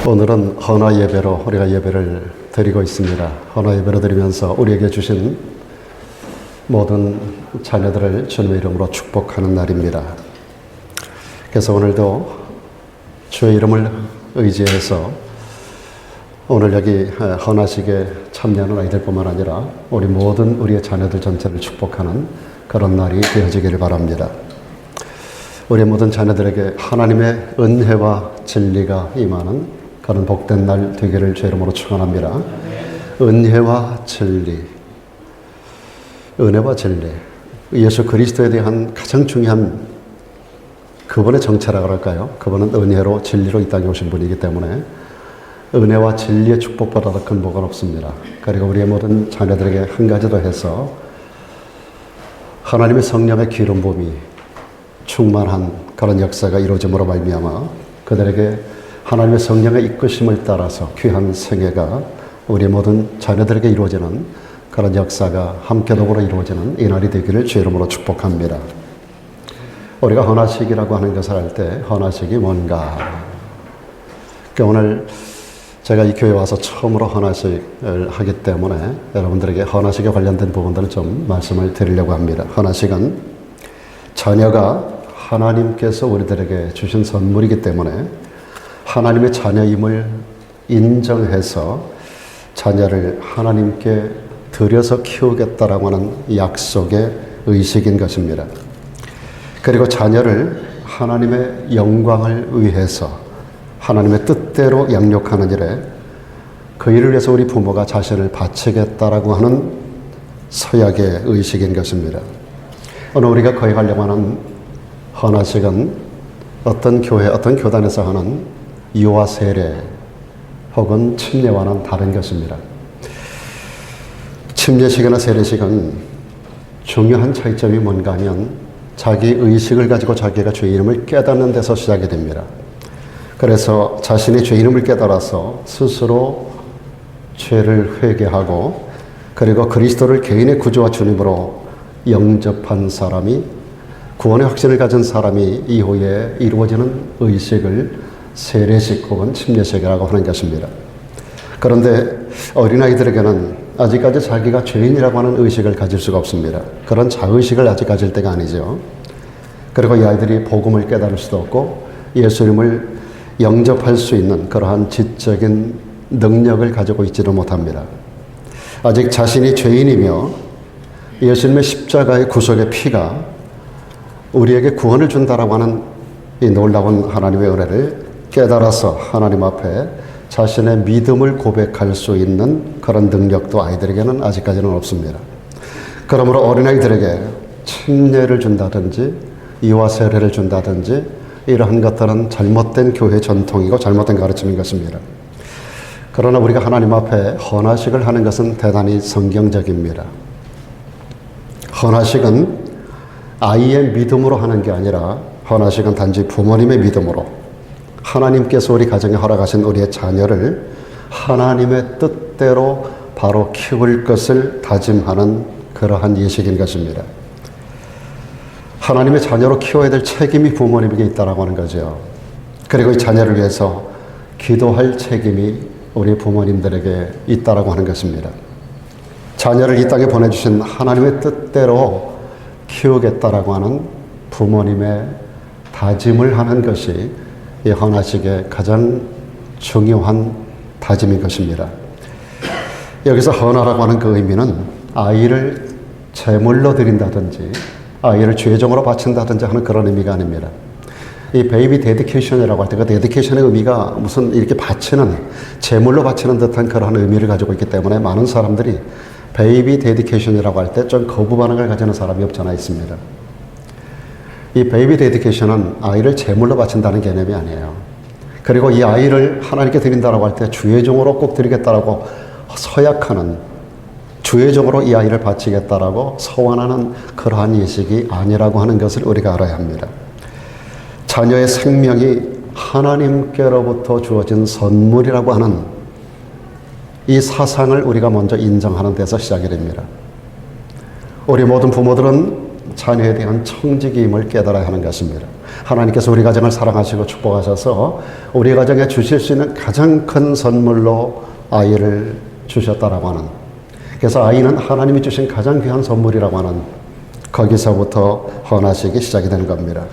오늘은 헌화 예배로 우리가 예배를 드리고 있습니다. 헌화 예배를 드리면서 우리에게 주신 모든 자녀들을 주님의 이름으로 축복하는 날입니다. 그래서 오늘도 주의 이름을 의지해서 오늘 여기 헌화식에 참여하는 아이들뿐만 아니라 우리 모든 우리의 자녀들 전체를 축복하는 그런 날이 되어지기를 바랍니다. 우리 모든 자녀들에게 하나님의 은혜와 진리가 임하는 그런 복된 날 되기를 주의 이름으로 축원합니다. 은혜와 진리, 은혜와 진리, 예수 그리스도에 대한 가장 중요한 그분의 정체라고 할까요? 그분은 은혜로 진리로 이 땅에 오신 분이기 때문에 은혜와 진리의 축복보다 더 큰 복은 없습니다. 그리고 우리의 모든 자녀들에게 한 가지 더 해서 하나님의 성령의 기름 부음이 충만한 그런 역사가 이루어짐으로 말미암아 그들에게 하나님의 성령의 이끄심을 따라서 귀한 생애가 우리 모든 자녀들에게 이루어지는 그런 역사가 함께 더불어 이루어지는 이 날이 되기를 주의 이름으로 축복합니다. 우리가 헌화식이라고 하는 것을 할 때 헌화식이 뭔가? 오늘 제가 이 교회에 와서 처음으로 헌화식을 하기 때문에 여러분들에게 헌화식에 관련된 부분들을 좀 말씀을 드리려고 합니다. 헌화식은 자녀가 하나님께서 우리들에게 주신 선물이기 때문에 하나님의 자녀임을 인정해서 자녀를 하나님께 드려서 키우겠다라고 하는 약속의 의식인 것입니다. 그리고 자녀를 하나님의 영광을 위해서 하나님의 뜻대로 양육하는 일에 그 일을 위해서 우리 부모가 자신을 바치겠다라고 하는 서약의 의식인 것입니다. 오늘 우리가 거행하려고 하는 헌화식은 어떤 교회, 어떤 교단에서 하는 유아 세례 혹은 침례와는 다른 것입니다. 침례식이나 세례식은 중요한 차이점이 뭔가 하면 자기 의식을 가지고 자기가 죄 이름을 깨닫는 데서 시작이 됩니다. 그래서 자신의 죄 이름을 깨달아서 스스로 죄를 회개하고 그리고 그리스도를 개인의 구주와 주님으로 영접한 사람이 구원의 확신을 가진 사람이 이후에 이루어지는 의식을 세례식 혹은 침례식이라고 하는 것입니다. 그런데 어린아이들에게는 아직까지 자기가 죄인이라고 하는 의식을 가질 수가 없습니다. 그런 자의식을 아직 가질 때가 아니죠. 그리고 이 아이들이 복음을 깨달을 수도 없고 예수님을 영접할 수 있는 그러한 지적인 능력을 가지고 있지도 못합니다. 아직 자신이 죄인이며 예수님의 십자가의 구속의 피가 우리에게 구원을 준다라고 하는 이 놀라운 하나님의 은혜를 깨달아서 하나님 앞에 자신의 믿음을 고백할 수 있는 그런 능력도 아이들에게는 아직까지는 없습니다. 그러므로 어린아이들에게 침례를 준다든지 이와 세례를 준다든지 이러한 것들은 잘못된 교회 전통이고 잘못된 가르침인 것입니다. 그러나 우리가 하나님 앞에 헌화식을 하는 것은 대단히 성경적입니다. 헌화식은 아이의 믿음으로 하는 게 아니라 헌화식은 단지 부모님의 믿음으로 하나님께서 우리 가정에 허락하신 우리의 자녀를 하나님의 뜻대로 바로 키울 것을 다짐하는 그러한 예식인 것입니다. 하나님의 자녀로 키워야 될 책임이 부모님에게 있다라고 하는 거죠. 그리고 이 자녀를 위해서 기도할 책임이 우리 부모님들에게 있다라고 하는 것입니다. 자녀를 이 땅에 보내주신 하나님의 뜻대로 키우겠다라고 하는 부모님의 다짐을 하는 것이 이 헌화식의 가장 중요한 다짐인 것입니다. 여기서 헌화라고 하는 그 의미는 아이를 제물로 드린다든지 아이를 죄종으로 바친다든지 하는 그런 의미가 아닙니다. 이 베이비 데디케이션이라고 할 때 그 데디케이션의 의미가 무슨 이렇게 바치는 제물로 바치는 듯한 그런 의미를 가지고 있기 때문에 많은 사람들이 베이비 데디케이션이라고 할 때 좀 거부 반응을 가지는 사람이 없지 않아 있습니다. 이 베이비 데디케이션은 아이를 제물로 바친다는 개념이 아니에요. 그리고 이 아이를 하나님께 드린다라고 할 때 주의 종으로 꼭 드리겠다라고 서약하는 주의 종으로 이 아이를 바치겠다라고 서원하는 그러한 예식이 아니라고 하는 것을 우리가 알아야 합니다. 자녀의 생명이 하나님께로부터 주어진 선물이라고 하는 이 사상을 우리가 먼저 인정하는 데서 시작이 됩니다. 우리 모든 부모들은 자녀에 대한 청지기임을 깨달아야 하는 것입니다. 하나님께서 우리 가정을 사랑하시고 축복하셔서 우리 가정에 주실 수 있는 가장 큰 선물로 아이를 주셨다라고 하는, 그래서 아이는 하나님이 주신 가장 귀한 선물이라고 하는, 거기서부터 헌화식이 시작이 되는 겁니다.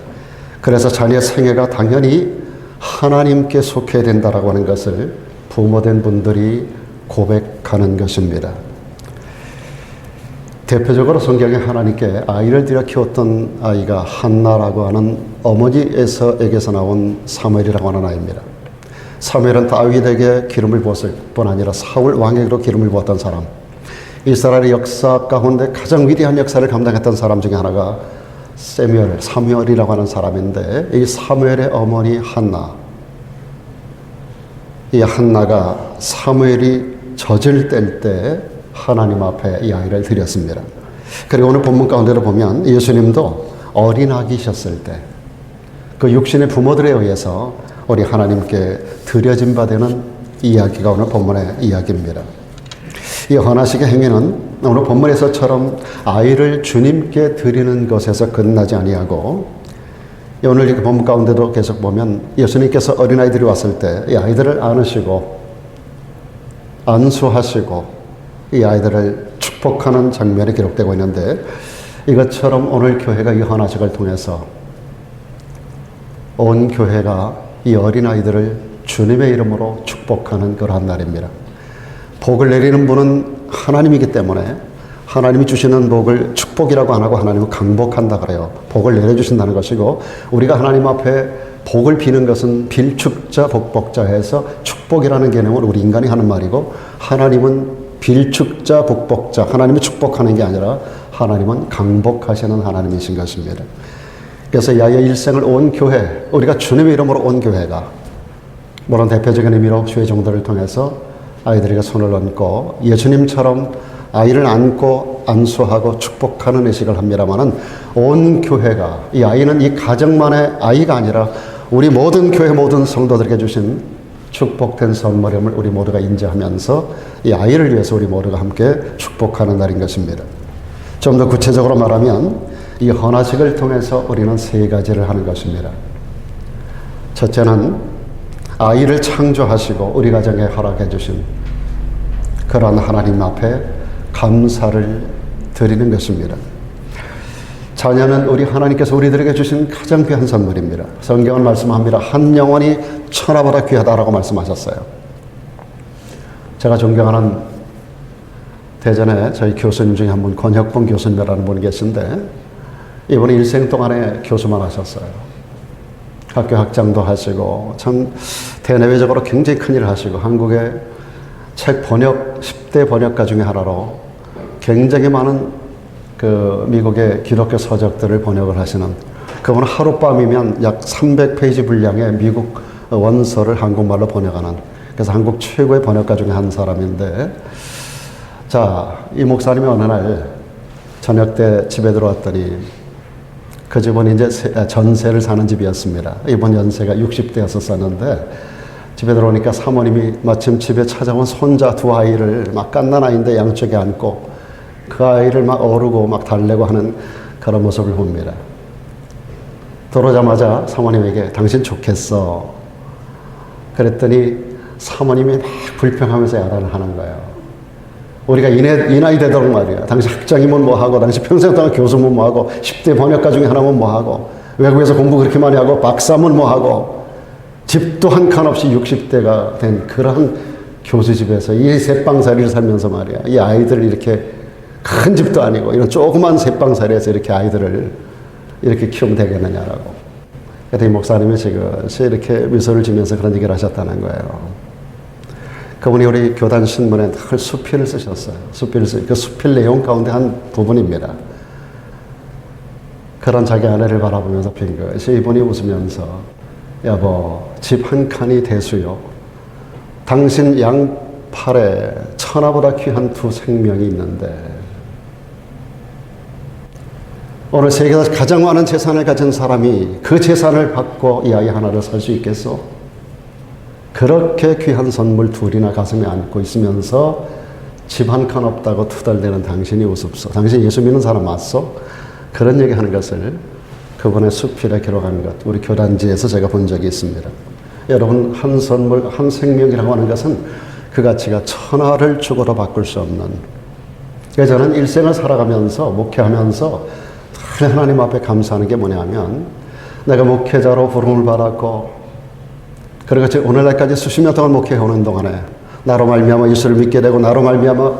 그래서 자녀의 생애가 당연히 하나님께 속해야 된다라고 하는 것을 부모된 분들이 고백하는 것입니다. 대표적으로 성경에 하나님께 아이를 들여 키웠던 아이가 한나라고 하는 어머니에게서 나온 사무엘이라고 하는 아이입니다. 사무엘은 다윗에게 기름을 부었을 뿐 아니라 사울 왕에게도 기름을 부었던 사람, 이스라엘의 역사 가운데 가장 위대한 역사를 감당했던 사람 중에 하나가 사무엘이라고 하는 사람인데, 이 사무엘의 어머니 한나, 이 한나가 사무엘이 젖을 뗄 때 하나님 앞에 이 아이를 드렸습니다. 그리고 오늘 본문 가운데로 보면 예수님도 어린아기셨을 때 그 육신의 부모들에 의해서 우리 하나님께 드려진 바 되는 이야기가 오늘 본문의 이야기입니다. 이 헌화식의 행위는 오늘 본문에서처럼 아이를 주님께 드리는 것에서 끝나지 아니하고, 오늘 이렇게 본문 가운데도 계속 보면 예수님께서 어린아이들이 왔을 때 이 아이들을 안으시고 안수하시고 이 아이들을 축복하는 장면이 기록되고 있는데, 이것처럼 오늘 교회가 이 헌화식을 통해서 온 교회가 이 어린아이들을 주님의 이름으로 축복하는 그러한 날입니다. 복을 내리는 분은 하나님이기 때문에 하나님이 주시는 복을 축복이라고 안 하고 하나님은 강복한다 그래요. 복을 내려주신다는 것이고, 우리가 하나님 앞에 복을 비는 것은 빌축자 복복자 해서 축복이라는 개념은 우리 인간이 하는 말이고, 하나님은 빌축자 복복자, 하나님이 축복하는 게 아니라 하나님은 강복하시는 하나님이신 것입니다. 그래서 이 아이의 일생을 온 교회, 우리가 주님의 이름으로 온 교회가, 물론 대표적인 의미로 주의 종들을 통해서 아이들에게 손을 얹고 예수님처럼 아이를 안고 안수하고 축복하는 의식을 합니다마는, 온 교회가, 이 아이는 이 가정만의 아이가 아니라 우리 모든 교회 모든 성도들에게 주신 축복된 선물임을 우리 모두가 인지하면서 이 아이를 위해서 우리 모두가 함께 축복하는 날인 것입니다. 좀 더 구체적으로 말하면 이 헌화식을 통해서 우리는 세 가지를 하는 것입니다. 첫째는 아이를 창조하시고 우리 가정에 허락해 주신 그런 하나님 앞에 감사를 드리는 것입니다. 자녀는 우리 하나님께서 우리들에게 주신 가장 귀한 선물입니다. 성경은 말씀합니다. 한 영혼이 천하보다 귀하다라고 말씀하셨어요. 제가 존경하는 대전에 저희 교수님 중에 한 분, 권혁봉 교수님이라는 분이 계신데, 이분이 일생 동안에 교수만 하셨어요. 학교 학장도 하시고 참 대내외적으로 굉장히 큰일을 하시고, 한국의 책 번역 10대 번역가 중에 하나로 굉장히 많은 그 미국의 기독교 서적들을 번역을 하시는, 그분은 하룻밤이면 약 300페이지 분량의 미국 원서를 한국말로 번역하는, 그래서 한국 최고의 번역가 중에 한 사람인데, 자, 이 목사님이 어느 날 저녁 때 집에 들어왔더니 그 집은 이제 전세를 사는 집이었습니다. 이번 연세가 60대였었는데 집에 들어오니까 사모님이 마침 집에 찾아온 손자 두 아이를 막 갓난아이인데 양쪽에 안고 그 아이를 막 어르고 막 달래고 하는 그런 모습을 봅니다. 들어오자마자 사모님에게 당신 좋겠어. 그랬더니 사모님이 막 불평하면서 야단을 하는 거예요. 우리가 이 나이 되도록 말이야. 당신 학장이면 뭐하고, 당신 평생 동안 교수면 뭐하고, 10대 번역가 중에 하나면 뭐하고, 외국에서 공부 그렇게 많이 하고, 박사면 뭐하고, 집도 한 칸 없이 60대가 된 그런 교수집에서 이 새빵살이를 살면서 말이야. 이 아이들을 이렇게 큰 집도 아니고, 이런 조그만 새빵살이에서 이렇게 아이들을 이렇게 키우면 되겠느냐라고. 그때 이 목사님이 지금 이렇게 미소를 지면서 그런 얘기를 하셨다는 거예요. 그분이 우리 교단 신문에 늘 수필을 쓰셨어요. 그 수필 내용 가운데 한 부분입니다. 그런 자기 아내를 바라보면서 핀 것이, 이분이 웃으면서, 여보, 집 한 칸이 대수요. 당신 양팔에 천하보다 귀한 두 생명이 있는데, 오늘 세계에서 가장 많은 재산을 가진 사람이 그 재산을 받고 이 아이 하나를 살 수 있겠소? 그렇게 귀한 선물 둘이나 가슴에 안고 있으면서 집 한 칸 없다고 투덜대는 당신이 우습소. 당신 예수 믿는 사람 맞소? 그런 얘기 하는 것을 그분의 수필에 기록한 것, 우리 교단지에서 제가 본 적이 있습니다. 여러분, 한 선물, 한 생명이라고 하는 것은 그 가치가 천하를 주고도 바꿀 수 없는. 그래서 저는 일생을 살아가면서, 목회하면서 하나님 앞에 감사하는 게 뭐냐면, 내가 목회자로 부름을 받았고, 그리고 오늘날까지 수십 년 동안 목회해오는 동안에 나로 말미암아 예수를 믿게 되고 나로 말미암아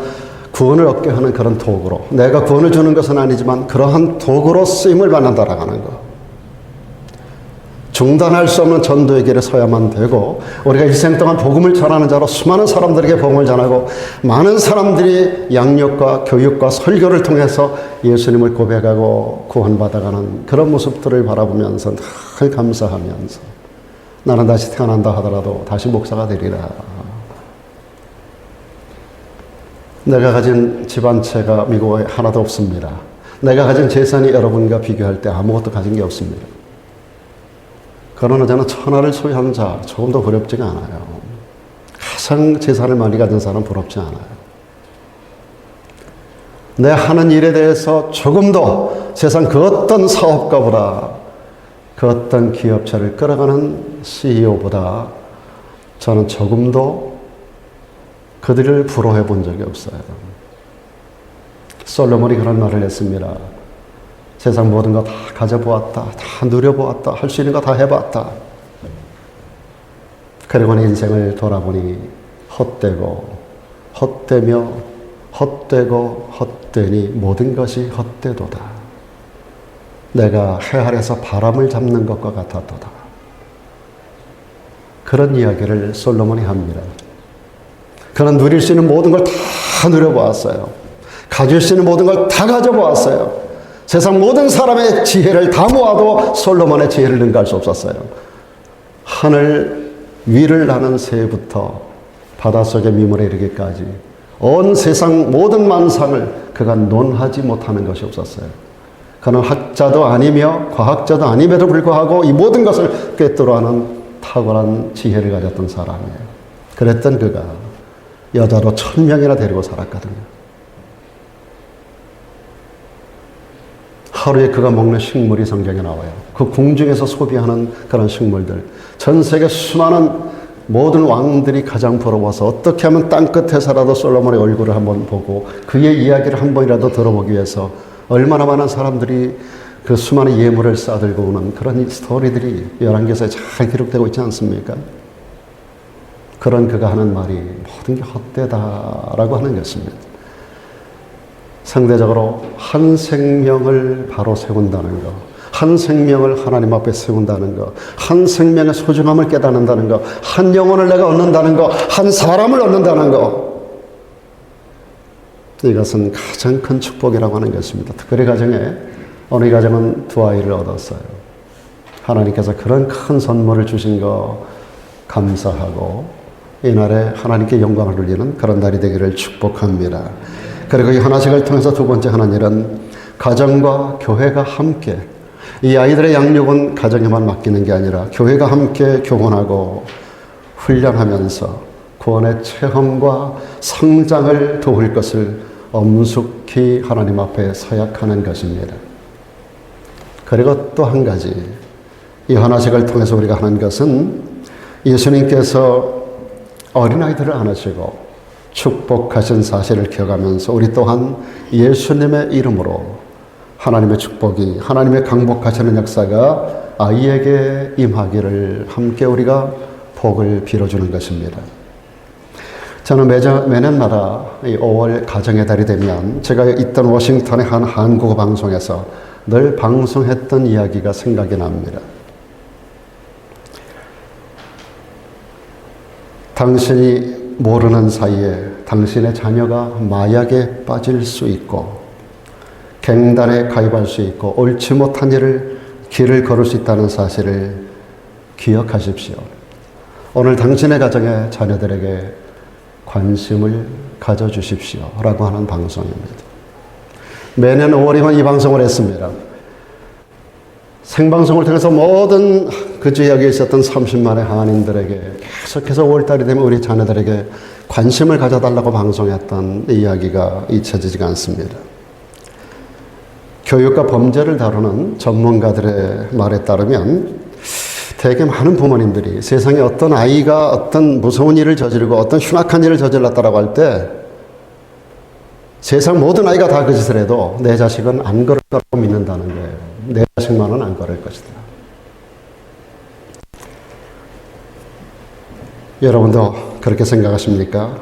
구원을 얻게 하는 그런 도구로, 내가 구원을 주는 것은 아니지만 그러한 도구로 쓰임을 받는다라는 것. 중단할 수 없는 전도의 길에 서야만 되고, 우리가 일생 동안 복음을 전하는 자로 수많은 사람들에게 복음을 전하고, 많은 사람들이 양육과 교육과 설교를 통해서 예수님을 고백하고 구원받아가는 그런 모습들을 바라보면서 늘 감사하면서, 나는 다시 태어난다 하더라도 다시 목사가 되리라. 내가 가진 집안채가 미국에 하나도 없습니다. 내가 가진 재산이 여러분과 비교할 때 아무것도 가진 게 없습니다. 그러나 저는 천하를 소유한 자 조금도 부럽지가 않아요. 가장 재산을 많이 가진 사람 부럽지 않아요. 내 하는 일에 대해서 조금도 세상 그 어떤 사업가보다, 그 어떤 기업체를 끌어가는 CEO보다 저는 조금도 그들을 부러워해 본 적이 없어요. 솔로몬이 그런 말을 했습니다. 세상 모든 거 다 가져보았다. 다 누려보았다. 할 수 있는 거 다 해봤다. 그리고 내 인생을 돌아보니 헛되고 헛되며 헛되고 헛되니 모든 것이 헛되도다. 내가 해 아래서 바람을 잡는 것과 같았도다. 그런 이야기를 솔로몬이 합니다. 그는 누릴 수 있는 모든 걸 다 누려보았어요. 가질 수 있는 모든 걸 다 가져보았어요. 세상 모든 사람의 지혜를 다 모아도 솔로몬의 지혜를 능가할 수 없었어요. 하늘 위를 나는 새부터 바닷속의 미물에 이르기까지 온 세상 모든 만상을 그가 논하지 못하는 것이 없었어요. 그는 학자도 아니며 과학자도 아님에도 불구하고 이 모든 것을 꿰뚫어하는 탁월한 지혜를 가졌던 사람이에요. 그랬던 그가 여자도 1000명이나 데리고 살았거든요. 하루에 그가 먹는 식물이 성경에 나와요. 그 궁중에서 소비하는 그런 식물들. 전 세계 수많은 모든 왕들이 가장 부러워서 어떻게 하면 땅끝에서라도 솔로몬의 얼굴을 한번 보고 그의 이야기를 한 번이라도 들어보기 위해서 얼마나 많은 사람들이 그 수많은 예물을 싸들고 오는 그런 스토리들이 열왕기서에 잘 기록되고 있지 않습니까? 그런 그가 하는 말이 모든 게 헛되다라고 하는 것입니다. 상대적으로 한 생명을 바로 세운다는 것, 한 생명을 하나님 앞에 세운다는 것, 한 생명의 소중함을 깨닫는다는 것, 한 영혼을 내가 얻는다는 것, 한 사람을 얻는다는 것, 이것은 가장 큰 축복이라고 하는 것입니다. 특별히 가정에 어느 가정은 2아이를 얻었어요. 하나님께서 그런 큰 선물을 주신 거 감사하고 이날에 하나님께 영광을 돌리는 그런 날이 되기를 축복합니다. 그리고 이 하나씩을 통해서 두 번째 하는 일은 가정과 교회가 함께, 이 아이들의 양육은 가정에만 맡기는 게 아니라 교회가 함께 교훈하고 훈련하면서 구원의 체험과 성장을 도울 것을 엄숙히 하나님 앞에 서약하는 것입니다. 그리고 또 한 가지, 이 하나씩을 통해서 우리가 하는 것은 예수님께서 어린아이들을 안으시고 축복하신 사실을 기억하면서 우리 또한 예수님의 이름으로 하나님의 축복이, 하나님의 강복하시는 역사가 아이에게 임하기를 함께 우리가 복을 빌어주는 것입니다. 저는 매년마다 5월 가정의 달이 되면 제가 있던 워싱턴의 한 한국어 방송에서 늘 방송했던 이야기가 생각이 납니다. 당신이 모르는 사이에 당신의 자녀가 마약에 빠질 수 있고 갱단에 가입할 수 있고 옳지 못한 길을 걸을 수 있다는 사실을 기억하십시오. 오늘 당신의 가정의 자녀들에게 관심을 가져주십시오 라고 하는 방송입니다. 매년 5월이면 이 방송을 했습니다. 생방송을 통해서 모든 그 지역에 있었던 30만의 한인들에게 계속해서 5월달이 되면 우리 자녀들에게 관심을 가져달라고 방송했던 이야기가 잊혀지지가 않습니다. 교육과 범죄를 다루는 전문가들의 말에 따르면 되게 많은 부모님들이 세상에 어떤 아이가 어떤 무서운 일을 저지르고 어떤 흉악한 일을 저질렀다라고 할 때 세상 모든 아이가 다 그 짓을 해도 내 자식은 안 그럴 거라고 믿는다는 거예요. 내 자식만은 안 그럴 것이다. 여러분도 그렇게 생각하십니까?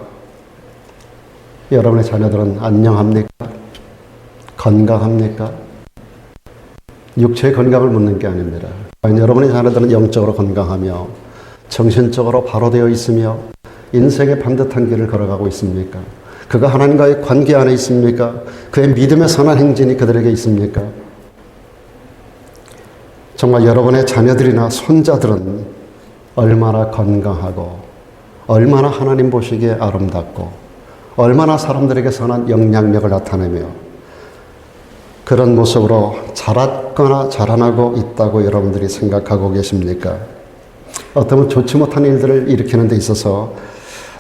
여러분의 자녀들은 안녕합니까? 건강합니까? 육체의 건강을 묻는 게 아닙니다. 과연 여러분의 자녀들은 영적으로 건강하며 정신적으로 바로 되어 있으며 인생의 반듯한 길을 걸어가고 있습니까? 그가 하나님과의 관계 안에 있습니까? 그의 믿음의 선한 행진이 그들에게 있습니까? 정말 여러분의 자녀들이나 손자들은 얼마나 건강하고 얼마나 하나님 보시기에 아름답고 얼마나 사람들에게 선한 영향력을 나타내며 그런 모습으로 자랐거나 자라나고 있다고 여러분들이 생각하고 계십니까? 어쩌면 좋지 못한 일들을 일으키는 데 있어서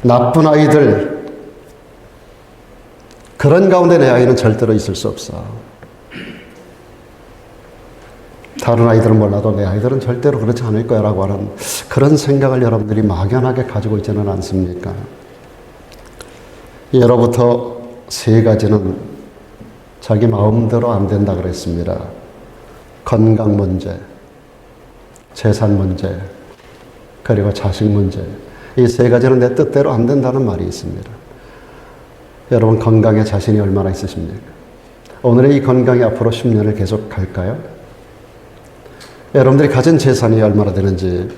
나쁜 아이들, 그런 가운데 내 아이는 절대로 있을 수 없어. 다른 아이들은 몰라도 내 아이들은 절대로 그렇지 않을 거야 라고 하는 그런 생각을 여러분들이 막연하게 가지고 있지는 않습니까? 예로부터 세 가지는 자기 마음대로 안 된다 그랬습니다. 건강 문제, 재산 문제, 그리고 자식 문제. 이 세 가지는 내 뜻대로 안 된다는 말이 있습니다. 여러분 건강에 자신이 얼마나 있으십니까? 오늘의 이 건강이 앞으로 10년을 계속 갈까요? 여러분들이 가진 재산이 얼마나 되는지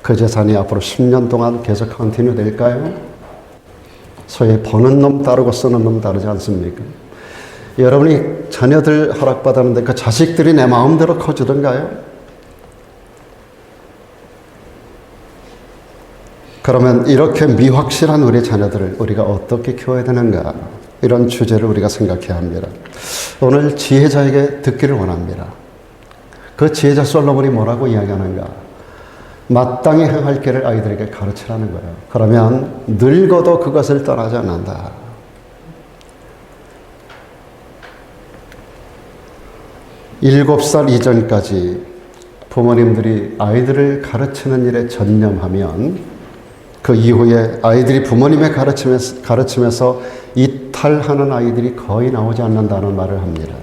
그 재산이 앞으로 10년 동안 계속 컨티뉴 될까요? 소위 버는 놈 따르고 쓰는 놈 다르지 않습니까? 여러분이 자녀들 허락받았는데 그 자식들이 내 마음대로 커지던가요? 그러면 이렇게 미확실한 우리 자녀들을 우리가 어떻게 키워야 되는가? 이런 주제를 우리가 생각해야 합니다. 오늘 지혜자에게 듣기를 원합니다. 그 지혜자 솔로몬이 뭐라고 이야기하는가? 마땅히 행할 길을 아이들에게 가르치라는 거예요. 그러면 늙어도 그것을 떠나지 않는다. 일곱 살 이전까지 부모님들이 아이들을 가르치는 일에 전념하면 그 이후에 아이들이 부모님의 가르침에서 이탈하는 아이들이 거의 나오지 않는다는 말을 합니다.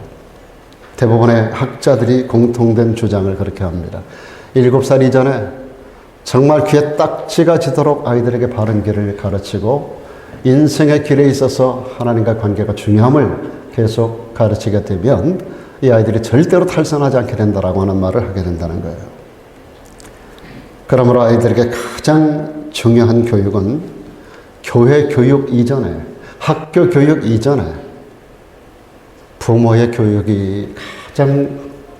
대부분의 학자들이 공통된 주장을 그렇게 합니다. 7살 이전에 정말 귀에 딱지가 지도록 아이들에게 바른 길을 가르치고 인생의 길에 있어서 하나님과 관계가 중요함을 계속 가르치게 되면 이 아이들이 절대로 탈선하지 않게 된다라고 하는 말을 하게 된다는 거예요. 그러므로 아이들에게 가장 중요한 교육은 교회 교육 이전에, 학교 교육 이전에 부모의 교육이 가장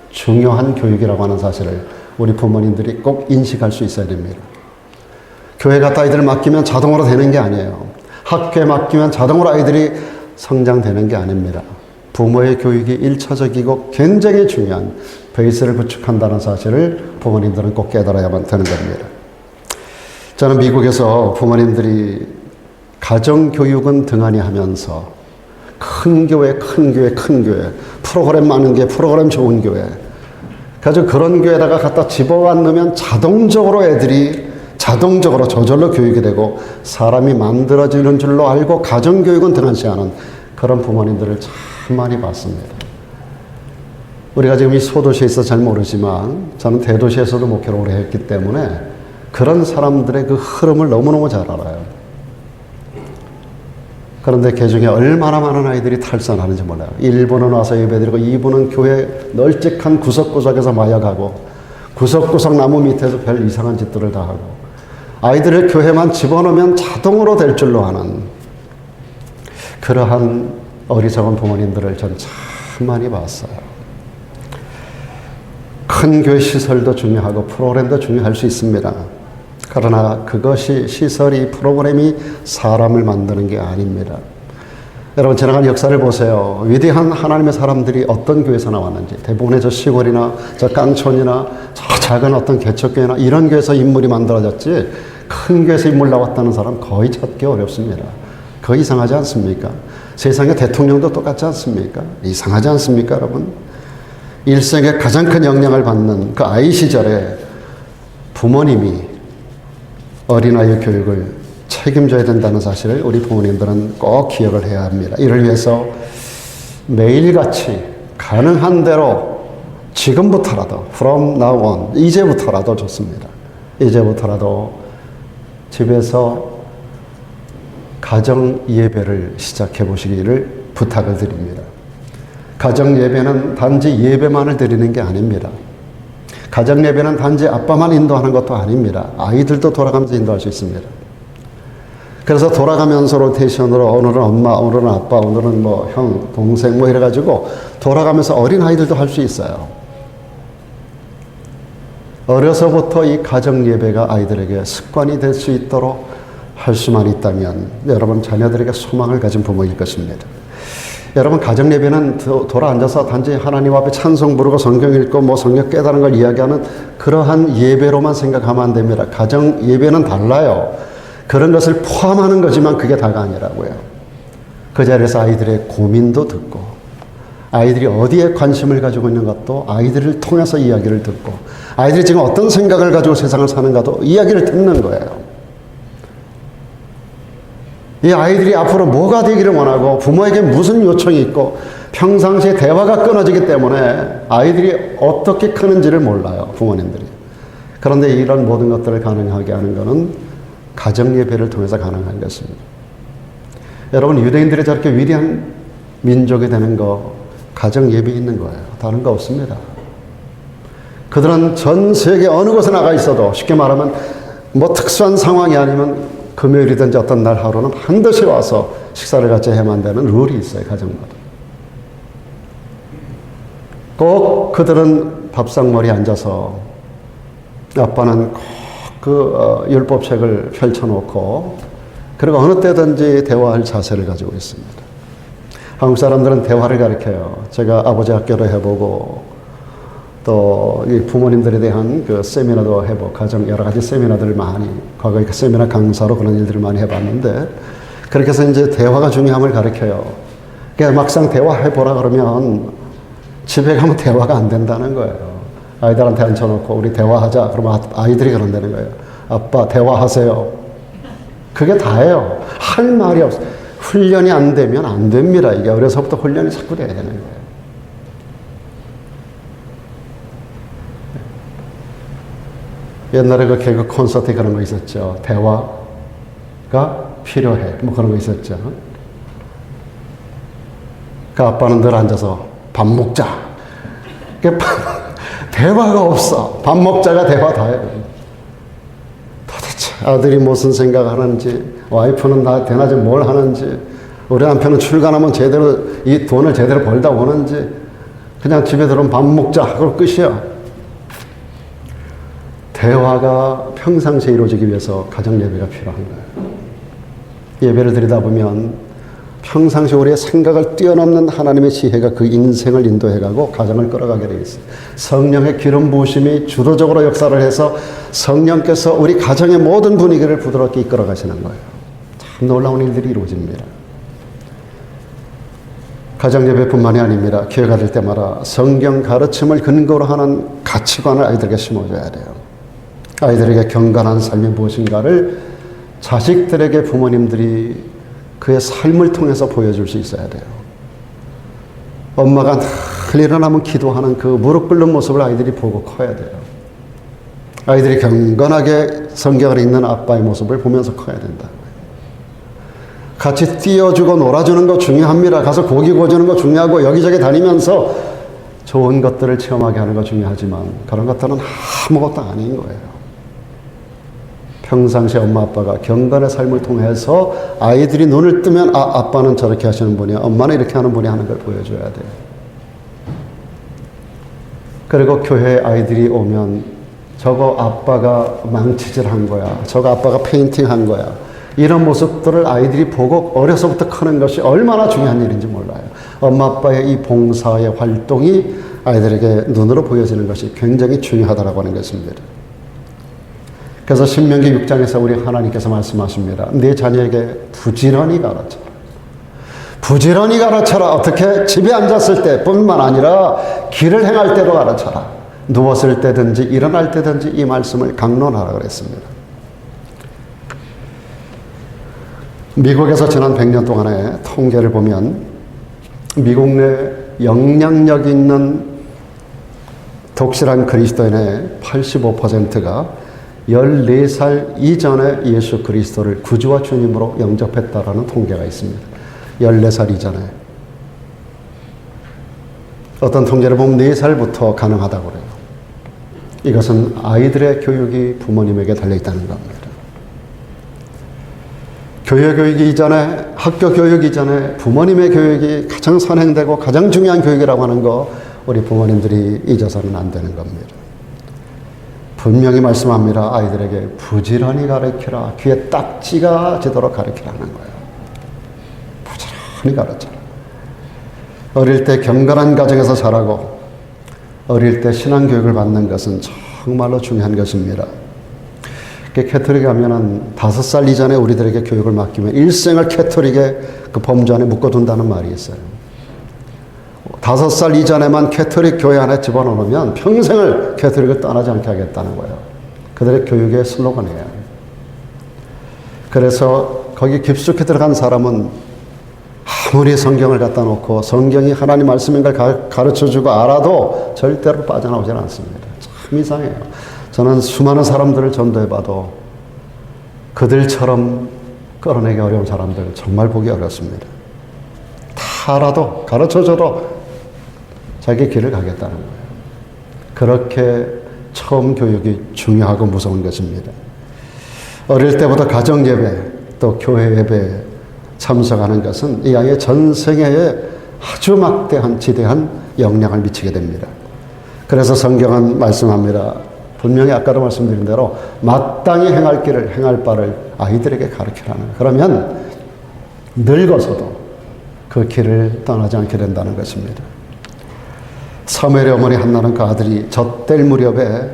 중요한 교육이라고 하는 사실을 우리 부모님들이 꼭 인식할 수 있어야 됩니다. 교회 갔다 아이들을 맡기면 자동으로 되는 게 아니에요. 학교에 맡기면 자동으로 아이들이 성장되는 게 아닙니다. 부모의 교육이 1차적이고 굉장히 중요한 베이스를 구축한다는 사실을 부모님들은 꼭 깨달아야만 되는 겁니다. 저는 미국에서 부모님들이 가정교육은 등한히 하면서 큰 교회, 프로그램 많은 교회, 프로그램 좋은 교회, 가지고 그런 교회에다가 갖다 집어넣으면 자동적으로 애들이 자동적으로 저절로 교육이 되고 사람이 만들어지는 줄로 알고 가정교육은 등한시하는 그런 부모님들을 참 많이 봤습니다. 우리가 지금 이 소도시에 있어서 잘 모르지만 저는 대도시에서도 목회를 오래 했기 때문에 그런 사람들의 그 흐름을 너무너무 잘 알아요. 그런데 그 중에 얼마나 많은 아이들이 탈선하는지 몰라요. 1부는 와서 예배드리고 2부는 교회 널찍한 구석구석에서 마약하고 구석구석 나무 밑에서 별 이상한 짓들을 다 하고 아이들을 교회만 집어넣으면 자동으로 될 줄로 하는 그러한 어리석은 부모님들을 전 참 많이 봤어요. 큰 교회 시설도 중요하고 프로그램도 중요할 수 있습니다. 그러나 그것이 시설이 프로그램이 사람을 만드는 게 아닙니다. 여러분 지나간 역사를 보세요. 위대한 하나님의 사람들이 어떤 교회에서 나왔는지 대부분의 저 시골이나 저 깡촌이나 저 작은 어떤 개척교회나 이런 교회에서 인물이 만들어졌지 큰 교회에서 인물 나왔다는 사람 거의 찾기 어렵습니다. 거의 이상하지 않습니까? 세상의 대통령도 똑같지 않습니까? 이상하지 않습니까 여러분? 일생에 가장 큰 영향을 받는 그 아이 시절에 부모님이 어린아이의 교육을 책임져야 된다는 사실을 우리 부모님들은 꼭 기억을 해야 합니다. 이를 위해서 매일같이 가능한 대로 지금부터라도 from now on, 이제부터라도 좋습니다. 이제부터라도 집에서 가정 예배를 시작해 보시기를 부탁을 드립니다. 가정 예배는 단지 예배만을 드리는 게 아닙니다. 가정 예배는 단지 아빠만 인도하는 것도 아닙니다. 아이들도 돌아가면서 인도할 수 있습니다. 그래서 돌아가면서 로테이션으로 오늘은 엄마, 오늘은 아빠, 오늘은 뭐 형, 동생 뭐 이래가지고 돌아가면서 어린 아이들도 할 수 있어요. 어려서부터 이 가정 예배가 아이들에게 습관이 될 수 있도록 할 수만 있다면 여러분 자녀들에게 소망을 가진 부모일 것입니다. 여러분 가정 예배는 돌아 앉아서 단지 하나님 앞에 찬송 부르고 성경 읽고 뭐 성경 깨달은 걸 이야기하는 그러한 예배로만 생각하면 안 됩니다. 가정 예배는 달라요. 그런 것을 포함하는 거지만 그게 다가 아니라고요. 그 자리에서 아이들의 고민도 듣고 아이들이 어디에 관심을 가지고 있는 것도 아이들을 통해서 이야기를 듣고 아이들이 지금 어떤 생각을 가지고 세상을 사는가도 이야기를 듣는 거예요. 이 아이들이 앞으로 뭐가 되기를 원하고 부모에게 무슨 요청이 있고 평상시에 대화가 끊어지기 때문에 아이들이 어떻게 크는지를 몰라요. 부모님들이. 그런데 이런 모든 것들을 가능하게 하는 것은 가정예배를 통해서 가능한 것입니다. 여러분 유대인들이 저렇게 위대한 민족이 되는 거 가정예배에 있는 거예요. 다른 거 없습니다. 그들은 전 세계 어느 곳에 나가 있어도 쉽게 말하면 뭐 특수한 상황이 아니면 금요일이든지 어떤 날 하루는 반드시 와서 식사를 같이 해야만 되는 룰이 있어요. 가정마다. 꼭 그들은 밥상머리에 앉아서 아빠는 꼭 그 율법책을 펼쳐놓고 그리고 어느 때든지 대화할 자세를 가지고 있습니다. 한국 사람들은 대화를 가르쳐요. 제가 아버지 학교도 해보고 또 이 부모님들에 대한 그 세미나도 해보고 가정 여러 가지 세미나들을 많이 과거에 그 세미나 강사로 그런 일들을 많이 해봤는데 그렇게 해서 이제 대화가 중요함을 가르쳐요. 그러니까 막상 대화해보라 그러면 집에 가면 대화가 안 된다는 거예요. 아이들한테 앉혀놓고 우리 대화하자. 그러면 아이들이 그런다는 거예요. 아빠 대화하세요. 그게 다예요. 할 말이 없어. 훈련이 안 되면 안 됩니다. 이게 어려서부터 훈련이 자꾸 돼야 되는 거예요. 옛날에 그 개그 콘서트에 그런 거 있었죠. 대화가 필요해. 뭐 그런 거 있었죠. 그 아빠는 늘 앉아서 밥 먹자. 대화가 없어. 밥 먹자가 대화 다 해요. 도대체 아들이 무슨 생각하는지, 와이프는 대낮에 뭘 하는지, 우리 남편은 출근하면 제대로 이 돈을 제대로 벌다 오는지, 그냥 집에 들어오면 밥 먹자. 그럼 끝이야. 대화가 평상시에 이루어지기 위해서 가정 예배가 필요한 거예요. 예배를 드리다 보면 평상시 우리의 생각을 뛰어넘는 하나님의 지혜가 그 인생을 인도해가고 가정을 끌어가게 되어 있어요. 성령의 기름 부으심이 주도적으로 역사를 해서 성령께서 우리 가정의 모든 분위기를 부드럽게 이끌어 가시는 거예요. 참 놀라운 일들이 이루어집니다. 가정 예배뿐만이 아닙니다. 기회가 될 때마다 성경 가르침을 근거로 하는 가치관을 아이들에게 심어줘야 돼요. 아이들에게 경건한 삶이 무엇인가를 자식들에게 부모님들이 그의 삶을 통해서 보여줄 수 있어야 돼요. 엄마가 늘 일어나면 기도하는 그 무릎 꿇는 모습을 아이들이 보고 커야 돼요. 아이들이 경건하게 성경을 읽는 아빠의 모습을 보면서 커야 된다. 같이 띄워주고 놀아주는 거 중요합니다. 가서 고기 구워주는 거 중요하고 여기저기 다니면서 좋은 것들을 체험하게 하는 거 중요하지만 그런 것들은 아무것도 아닌 거예요. 평상시에 엄마 아빠가 경건의 삶을 통해서 아이들이 눈을 뜨면 아빠는 저렇게 하시는 분이야, 엄마는 이렇게 하는 분이 하는 걸 보여줘야 돼요. 그리고 교회에 아이들이 오면 저거 아빠가 망치질한 거야, 저거 아빠가 페인팅한 거야, 이런 모습들을 아이들이 보고 어려서부터 크는 것이 얼마나 중요한 일인지 몰라요. 엄마 아빠의 이 봉사의 활동이 아이들에게 눈으로 보여지는 것이 굉장히 중요하다고 하는 것입니다. 그래서 신명기 6장에서 우리 하나님께서 말씀하십니다. 네 자녀에게 부지런히 가르쳐라. 부지런히 가르쳐라. 어떻게? 집에 앉았을 때뿐만 아니라 길을 행할 때도 가르쳐라. 누웠을 때든지 일어날 때든지 이 말씀을 강론하라 그랬습니다. 미국에서 지난 100년 동안의 통계를 보면 미국 내 영향력 있는 독실한 그리스도인의 85%가 14살 이전에 예수 그리스도를 구주와 주님으로 영접했다라는 통계가 있습니다. 14살 이전에. 어떤 통계를 보면 4살부터 가능하다고 그래요. 이것은 아이들의 교육이 부모님에게 달려있다는 겁니다. 교육이 이전에, 학교 교육 이전에 부모님의 교육이 가장 선행되고 가장 중요한 교육이라고 하는 거 우리 부모님들이 잊어서는 안 되는 겁니다. 분명히 말씀합니다. 아이들에게 부지런히 가르치라. 귀에 딱지가 지도록 가르치라는 거예요. 부지런히 가르쳐라. 어릴 때 경건한 가정에서 자라고 어릴 때 신앙교육을 받는 것은 정말로 중요한 것입니다. 캐토릭에 가면은 5살 이전에 우리들에게 교육을 맡기면 일생을 캐토릭의 그 범주 안에 묶어둔다는 말이 있어요. 5살 이전에만 캐토릭 교회 안에 집어넣으면 평생을 캐토릭을 떠나지 않게 하겠다는 거예요. 그들의 교육의 슬로건이에요. 그래서 거기 깊숙이 들어간 사람은 아무리 성경을 갖다 놓고 성경이 하나님 말씀인 걸 가르쳐주고 알아도 절대로 빠져나오질 않습니다. 참 이상해요. 저는 수많은 사람들을 전도해봐도 그들처럼 끌어내기 어려운 사람들 정말 보기 어렵습니다. 다 알아도 가르쳐줘도 자기 길을 가겠다는 거예요. 그렇게 처음 교육이 중요하고 무서운 것입니다. 어릴 때부터 가정예배 또 교회 예배에 참석하는 것은 이 아이의 전생애에 아주 막대한 지대한 영향을 미치게 됩니다. 그래서 성경은 말씀합니다. 분명히 아까도 말씀드린 대로 마땅히 행할 길을 행할 바를 아이들에게 가르치라는 거예요. 그러면 늙어서도 그 길을 떠나지 않게 된다는 것입니다. 사무엘의 어머니 한나는 그 아들이 젖될 무렵에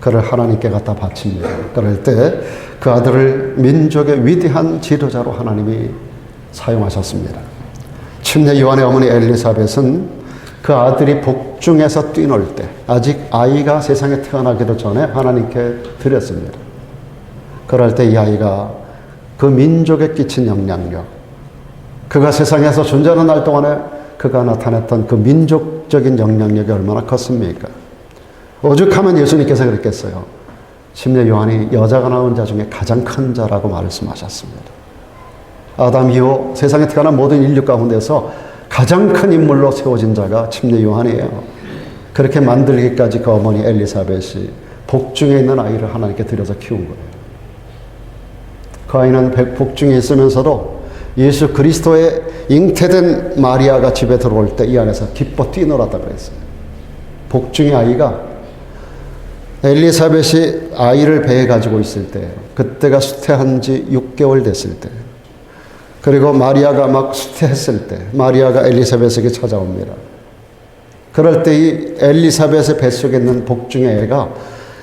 그를 하나님께 갖다 바칩니다. 그럴 때 그 아들을 민족의 위대한 지도자로 하나님이 사용하셨습니다. 침례 요한의 어머니 엘리사벳은 그 아들이 복중에서 뛰놀 때 아직 아이가 세상에 태어나기도 전에 하나님께 드렸습니다. 그럴 때 이 아이가 그 민족에 끼친 영향력, 그가 세상에서 존재하는 날 동안에 그가 나타냈던 그 민족적인 영향력이 얼마나 컸습니까? 오죽하면 예수님께서 그랬겠어요. 침례 요한이 여자가 낳은 자 중에 가장 큰 자라고 말씀하셨습니다. 아담 이후 세상에 태어난 모든 인류 가운데서 가장 큰 인물로 세워진 자가 침례 요한이에요. 그렇게 만들기까지 그 어머니 엘리사벳이 복중에 있는 아이를 하나님께 드려서 키운 거예요. 그 아이는 복중에 있으면서도 예수 그리스도의 잉태된 마리아가 집에 들어올 때 이 안에서 기뻐 뛰놀았다고 했어요. 복중의 아이가 엘리사벳이 아이를 배에 가지고 있을 때, 그때가 수태한 지 6개월 됐을 때, 그리고 마리아가 막 수태했을 때 마리아가 엘리사벳에게 찾아옵니다. 그럴 때 이 엘리사벳의 뱃속에 있는 복중의 애가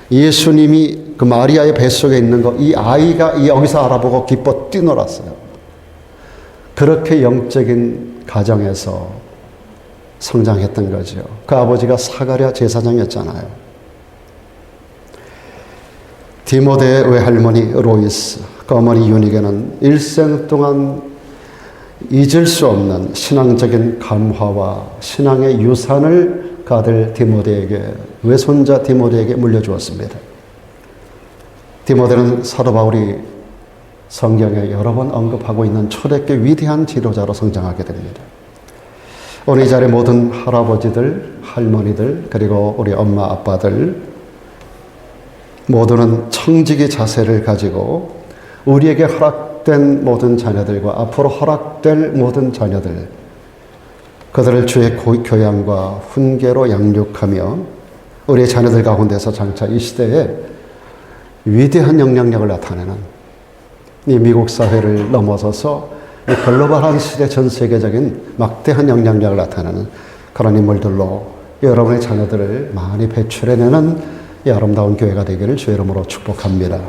예수님이 그 마리아의 뱃속에 있는 거, 이 아이가 여기서 알아보고 기뻐 뛰놀았어요. 그렇게 영적인 가정에서 성장했던 거죠. 그 아버지가 사가랴 제사장이었잖아요. 디모데의 외할머니 로이스, 그 어머니 유니게는 일생 동안 잊을 수 없는 신앙적인 감화와 신앙의 유산을 그 아들 디모데에게, 외손자 디모데에게 물려주었습니다. 디모데는 사도 바울이 성경에 여러 번 언급하고 있는 초대교회 위대한 지도자로 성장하게 됩니다. 오늘 이 자리에 모든 할아버지들, 할머니들, 그리고 우리 엄마, 아빠들 모두는 청지기 자세를 가지고 우리에게 허락된 모든 자녀들과 앞으로 허락될 모든 자녀들, 그들을 주의 교양과 훈계로 양육하며 우리의 자녀들 가운데서 장차 이 시대에 위대한 영향력을 나타내는 이 미국 사회를 넘어서서 이 글로벌한 시대 전 세계적인 막대한 영향력을 나타내는 그런 인물들로 여러분의 자녀들을 많이 배출해내는 이 아름다운 교회가 되기를 주의 이름으로 축복합니다.